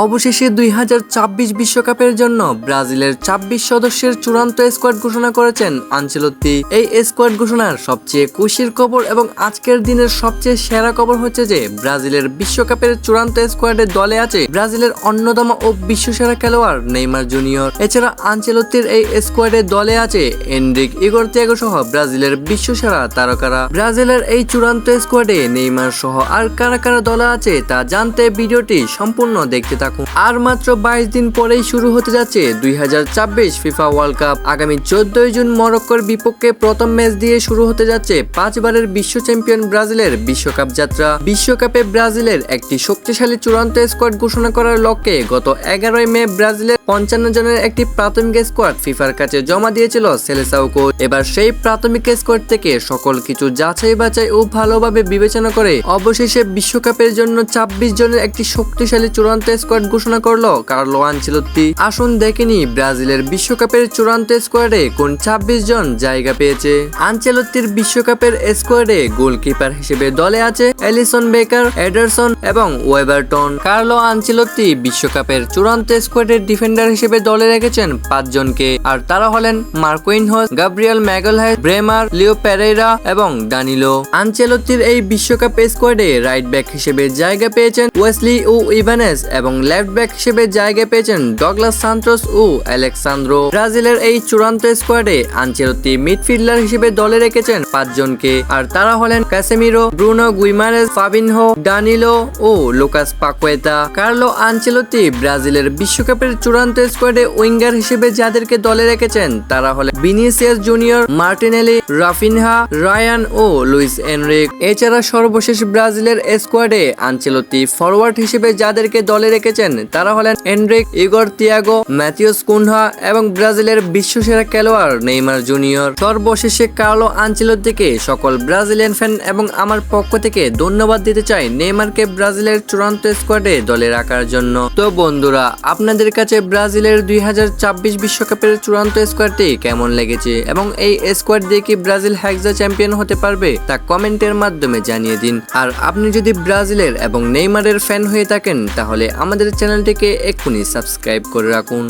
অবশেষে 2026 বিশ্বকাপের জন্য ব্রাজিলের 26 সদস্যের চূড়ান্ত স্কোয়াড ঘোষণা করেছেন আনচেলত্তি। এই স্কোয়াড ঘোষণার সবচেয়ে খুশির খবর এবং আজকের দিনের সবচেয়ে সেরা খবর হচ্ছে যে ব্রাজিলের বিশ্বকাপের চূড়ান্ত স্কোয়াডে দলে আছে ব্রাজিলের অন্যতম ও বিশ্বসেরা খেলোয়াড় নেইমার জুনিয়র। এছাড়া আনচেলত্তির এই স্কোয়াডে দলে আছে এনরিক, ইগর তিয়াগো সহ ব্রাজিলের বিশ্বসেরা তারকারা। ব্রাজিলের এই চূড়ান্ত স্কোয়াডে নেইমার সহ আর কারা কারা দলে আছে তা জানতে ভিডিওটি সম্পূর্ণ দেখতে থাকুন। আর মাত্র 22 দিন পরেই শুরু হতে যাচ্ছে 2026 ফিফা ওয়ার্ল্ড কাপ। আগামী 14 জুন মরক্কোর বিপক্ষে প্রথম ম্যাচ দিয়ে শুরু হতে যাচ্ছে 5 বারের বিশ্ব চ্যাম্পিয়ন ব্রাজিলের বিশ্বকাপ যাত্রা। বিশ্বকাপে ব্রাজিলের একটি শক্তিশালী চূড়ান্ত স্কোয়াড ঘোষণা করার লক্ষ্যে গত 11 মে ব্রাজিলের 55 জনের একটি প্রাথমিক স্কোয়াড ফিফার কাছে জমা দিয়েছিল সেলেসাও কোচ। এবার সেই প্রাথমিক স্কোয়াড থেকে সকল কিছু যাচাই বাছাই ও ভালোভাবে বিবেচনা করে অবশেষে বিশ্বকাপের জন্য 26 জনের একটি শক্তিশালী চূড়ান্ত স্কোয়াড ঘোষণা করলো কার্লো আনচেলত্তি। আসুন দেখেনি ব্রাজিলের বিশ্বকাপের চূড়ান্ত স্কোয়াডে কোন 26 জন জায়গা পেয়েছে। আনচেলত্তির বিশ্বকাপের স্কোয়াডে গোলকিপার হিসেবে দলে আছে এলিসন বেকার, এডারসন এবং ওয়েবারটন। কার্লো আনচেলত্তি বিশ্বকাপের চূড়ান্ত স্কোয়াডের ডিফেন্ডার হিসেবে দলে রেখেছেন 5 জনকে, আর তারা হলেন Marquinhos, Gabriel Magalhaes, Bremer, Leo Pereira এবং দানিলো। আনচেলত্তির এই বিশ্বকাপ স্কোয়াডে রাইট ব্যাক হিসেবে জায়গা পেয়েছেন ওয়েসলি ও ইভানেস এবং লেফট ব্যাক হিসেবে জায়গা পেয়েছেন ডগলাস সান্টোস ও আলেক্সান্দ্রো। ব্রাজিলের এই চূড়ান্ত স্কোয়াডে আনচেলত্তি মিডফিল্ডার হিসেবে দলে রেখেছেন 5 জনকে, আর তারা হলেন Casemiro, Bruno Guimaraes, Fabinho, Danilo ও লুকাস পাকুয়েতা। কার্লো আনচেলত্তি ব্রাজিলের বিশ্বকাপের চূড়ান্ত স্কোয়াডে উইঙ্গার হিসেবে যাদেরকে দলে রেখেছেন তারা হলেন Vinicius Junior, Martinelli, Raphinha, Rayan ও লুইস এনরিক। এছাড়া সর্বশেষ ব্রাজিলের স্কোয়াডে আনচেলত্তি ফরওয়ার্ড হিসেবে যাদেরকে দলে রেখেছেন তারা হলেন Endrick, Igor Thiago, Matheus Cunha এবং ব্রাজিলের বিশ্বসেরা খেলোয়াড় নেইমার জুনিয়র। সর্বশেষে কার্লো আনচেলত্তিকে সকল ব্রাজিলিয়ান ফ্যান এবং আমার পক্ষ থেকে ধন্যবাদ দিতে চাই নেইমারকে ব্রাজিলের চূড়ান্ত স্কোয়াডে দলে রাখার জন্য। তো বন্ধুরা, আপনাদের কাছে ব্রাজিলের 2026 বিশ্বকাপের চূড়ান্ত স্কোয়াডটি কেমন লেগেছে এবং এই স্কোয়াড দিয়ে কি ব্রাজিল হেক্সা চ্যাম্পিয়ন হতে পারবে তা কমেন্টের মাধ্যমে জানিয়ে দিন। আর আপনি যদি ব্রাজিলের এবং নেইমারের ফ্যান হয়ে থাকেন তাহলে আমাদের চ্যানেলটিকে এক্ষুনি সাবস্ক্রাইব করে রাখুন।